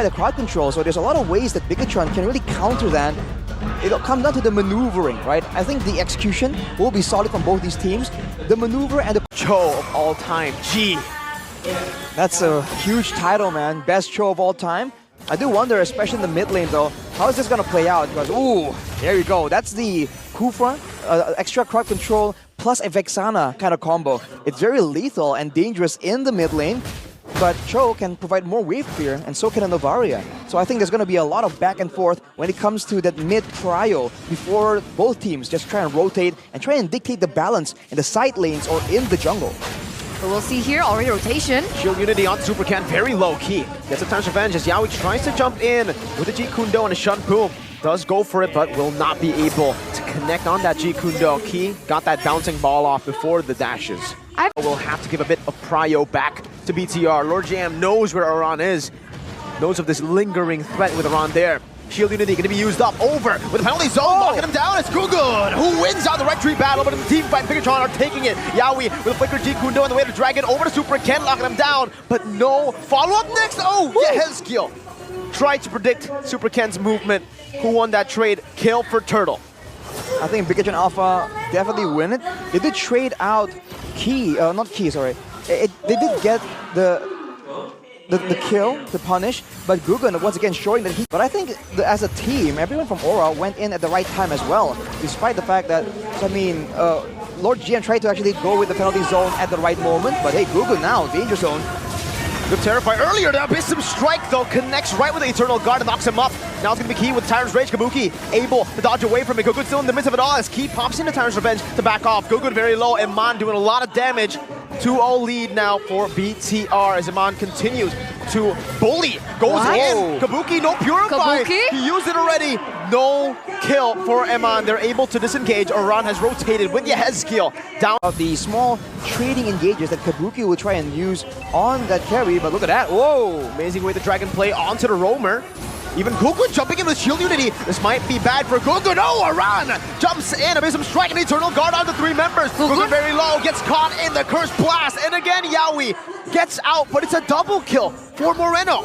the crowd control, so there's a lot of ways that Bigatron can really counter that. It'll come down to the maneuvering, right? I think the execution will be solid from both these teams. The maneuver and the Cho of all time, G. That's a huge title, man. Best Cho of all time. I do wonder, especially in the mid lane though, how is this gonna play out? Because, ooh, there you go. That's the Kufra, extra crowd control plus a Vexana kind of combo. It's very lethal and dangerous in the mid lane, but Cho can provide more wave clear, and so can a Novaria. So I think there's gonna be a lot of back and forth when it comes to that mid prio before both teams just try and rotate and try and dictate the balance in the side lanes or in the jungle. But we'll see here, already rotation. Shield Unity on Super Ken, very low key. Gets a Time's Revenge as Yawi tries to jump in with a G Kundo and a Shun Boom. Does go for it, but will not be able to connect on that G Kundo. Key got that bouncing ball off before the dashes. We'll have to give a bit of prio back to BTR. Lord JM knows where Aran is. Knows of this lingering threat with Aran there. Shield Unity going to be used up over with a penalty zone, locking him down. It's Gugun who wins out the Rectory battle, but in the team fight, Bigatron are taking it. Yawi with a flicker G Kundo on the way to drag it over to Super Ken, locking him down, but no follow-up next. Oh, yeah, Hezkiel tried to predict Super Ken's movement. Who won that trade? Kill for Turtle. I think Bigatron Alpha definitely win it. They did trade out Key, not Key, sorry. They did get the kill to punish, but Gugun once again showing that he... But I think as a team, everyone from Aura went in at the right time as well, despite the fact that, I mean, Lord GM tried to actually go with the penalty zone at the right moment, but hey, Gugun now, danger zone. Good Terrify earlier, the Abyssum Strike though connects right with the Eternal Guard and knocks him up. Now it's going to be Key with Tyrant's Rage. Kabuki able to dodge away from it. Gugun still in the midst of it all as Key pops into Tyrant's Revenge to back off. Gugun very low, Iman doing a lot of damage. 2-0 lead now for BTR as Iman continues to bully. Goes in. Kabuki, no Purify. Kabuki? He used it already. No kill for Iman. They're able to disengage. Aran has rotated with Yehezkiel down. Of the small trading engages that Kabuki will try and use on that carry, but look at that. Whoa! Amazing way the Dragon play onto the Roamer. Even Gugun jumping in with Shield Unity. This might be bad for Gugun. Oh, Aran jumps in. Abyssum Strike and Eternal Guard onto 3 members. Gugun very low, gets caught in the Curse Blast. And again, Yawi gets out, but it's a double kill for Moreno.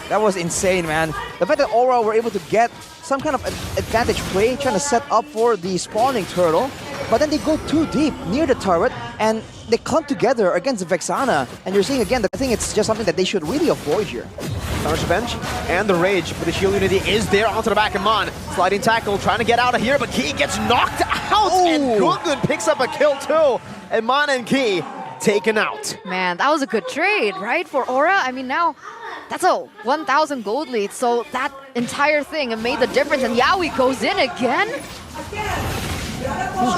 That was insane, man. The fact that Aura were able to get some kind of advantage play, trying to set up for the spawning turtle, but then they go too deep near the turret, and they clump together against the Vexana. And you're seeing again, I think it's just something that they should really avoid here. Tyrant's Revenge and the Rage, but the Shield Unity is there onto the back of Mon. Sliding tackle, trying to get out of here, but Key gets knocked out, and Gugun picks up a kill too. And Mon and Key taken out. Man, that was a good trade, right? For Aura, I mean, now that's a 1,000 gold lead, so that entire thing made the difference, and Yawi goes in again.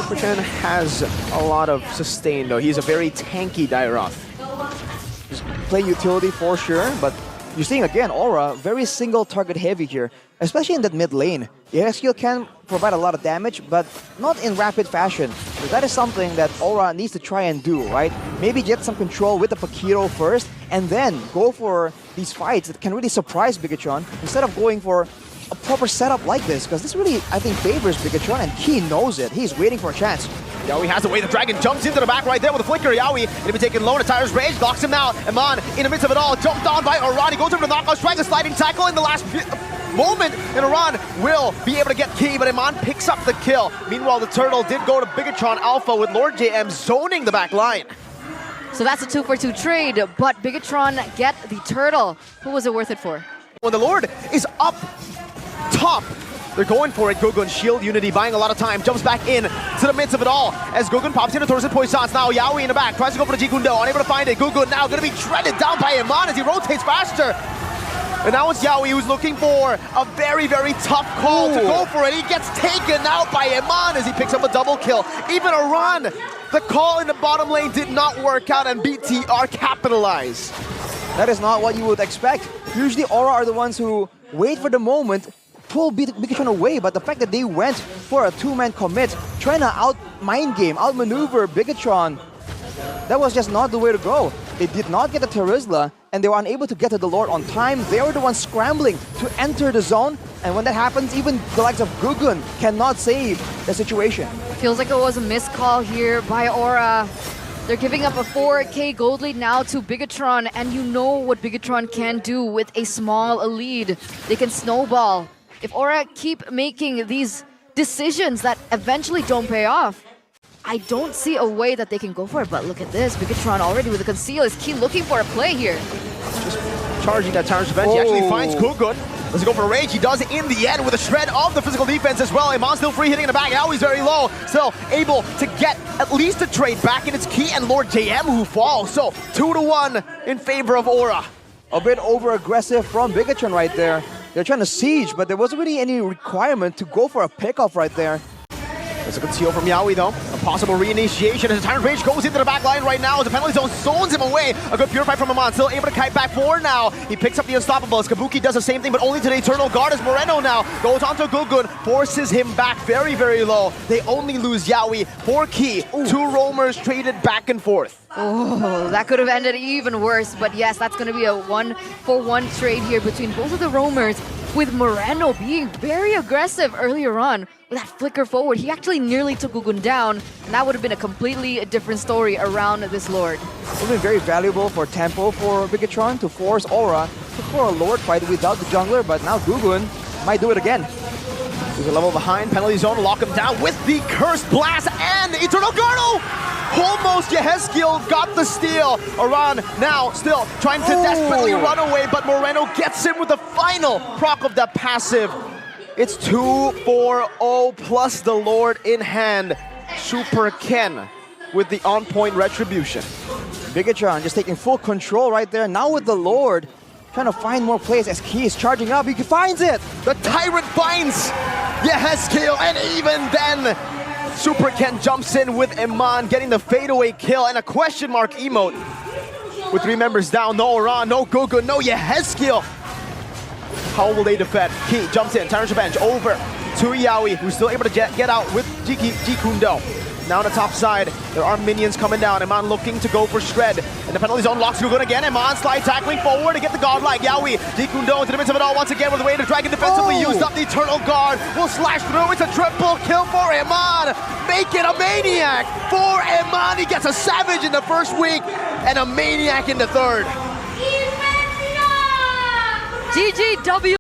Super Ken has a lot of sustain though. He's a very tanky Dairoth. Just play utility for sure, but you're seeing again, Aura, very single target heavy here, especially in that mid lane. The Hexkill can provide a lot of damage, but not in rapid fashion. So that is something that Aura needs to try and do, right? Maybe get some control with the Pakiro first, and then go for these fights that can really surprise Bigatron, instead of going for a proper setup like this, because this really, I think, favors Bigatron, and Key knows it. He's waiting for a chance. Yawi has the way. The Dragon jumps into the back right there with a flicker. Yawi gonna be taken low to Tyrant's Rage, knocks him out. Iman in the midst of it all, jumped on by Aran. He goes over to the knockout strike, a sliding tackle in the last moment, and Aran will be able to get Key, but Iman picks up the kill. Meanwhile, the Turtle did go to Bigatron Alpha with Lord JM zoning the back line. So that's a 2-for-2 trade, but Bigatron get the Turtle. Who was it worth it for? When the Lord is up top, they're going for it. Gugun, Shield Unity, buying a lot of time, jumps back in to the midst of it all as Gugun pops into Torsen Poissons. Now Yawi in the back, tries to go for the G Kundo, unable to find it. Gugun now going to be shredded down by Iman as he rotates faster. And now it's Yawi who's looking for a very, very tough call to go for it. He gets taken out by Iman as he picks up a double kill. Even Aran, the call in the bottom lane did not work out, and BTR capitalize. That is not what you would expect. Usually Aura are the ones who wait for the moment, pull Bigatron away, but the fact that they went for a 2-man commit, trying to out-mind game, out-maneuver Bigatron, that was just not the way to go. They did not get the Terizla, and they were unable to get to the Lord on time. They were the ones scrambling to enter the zone, and when that happens, even the likes of Gugun cannot save the situation. Feels like it was a missed call here by Aura. They're giving up a 4K gold lead now to Bigatron, and you know what Bigatron can do with a small lead. They can snowball. If Aura keep making these decisions that eventually don't pay off, I don't see a way that they can go for it. But look at this, Bigatron already with the conceal. Is Key looking for a play here? Just charging that Tyrant's Revenge. He actually finds Gugun. Does he go for a rage? He does it in the end with a shred of the physical defense as well. Iman still free hitting in the back. Now he's very low. Still able to get at least a trade back in its Key and Lord JM who falls. So 2-1 in favor of Aura. A bit over-aggressive from Bigatron right there. They're trying to siege, but there wasn't really any requirement to go for a pickoff right there. There's a conceal from Yawi though. A possible reinitiation as the Tyrant Rage goes into the back line right now as the penalty zone zones him away. A good purify from Iman, still able to kite back forward now. He picks up the Unstoppables. Kabuki does the same thing, but only to the Eternal Guard as Moreno now goes onto Gugun, forces him back very, very low. They only lose Yawi for Key. Two roamers traded back and forth. Oh, that could have ended even worse. But yes, that's going to be a 1-for-1 trade here between both of the roamers, with Moreno being very aggressive earlier on with that flicker forward. He actually nearly took Gugun down, and that would have been a completely different story around this Lord. It would have been very valuable for tempo for Bigatron to force Aura to for a Lord fight without the jungler, but now Gugun might do it again. He's a level behind, penalty zone, lock him down with the Cursed Blast and Eternal Guard. Almost Yehezkiel got the steal. Aran now still trying to desperately run away, but Moreno gets him with the final proc of that passive. It's 2-4-0 plus the Lord in hand. Super Ken with the on-point retribution. Bigatron just taking full control right there. Now with the Lord, trying to find more plays as Key is charging up. He finds it! The Tyrant finds Yehezkiel, and even then, Super Ken jumps in with Iman, getting the fadeaway kill and a question mark emote. With three members down, no Aran, no Gugun, no Yehezkiel. How will they defend? Key jumps in, Tyrant's Revenge over to Yawi, who's still able to get out with Jikundo. Now on the top side, there are minions coming down. Iman looking to go for Shred. And the penalty zone locks Gugun again. Iman slide tackling forward to get the godlike. Yawi, Jikundo into the midst of it all once again with the way to Dragon defensively used up. The Eternal Guard will slash through. It's a triple kill for Iman. Make it a maniac for Iman. He gets a Savage in the first week and a maniac in the third. GGW.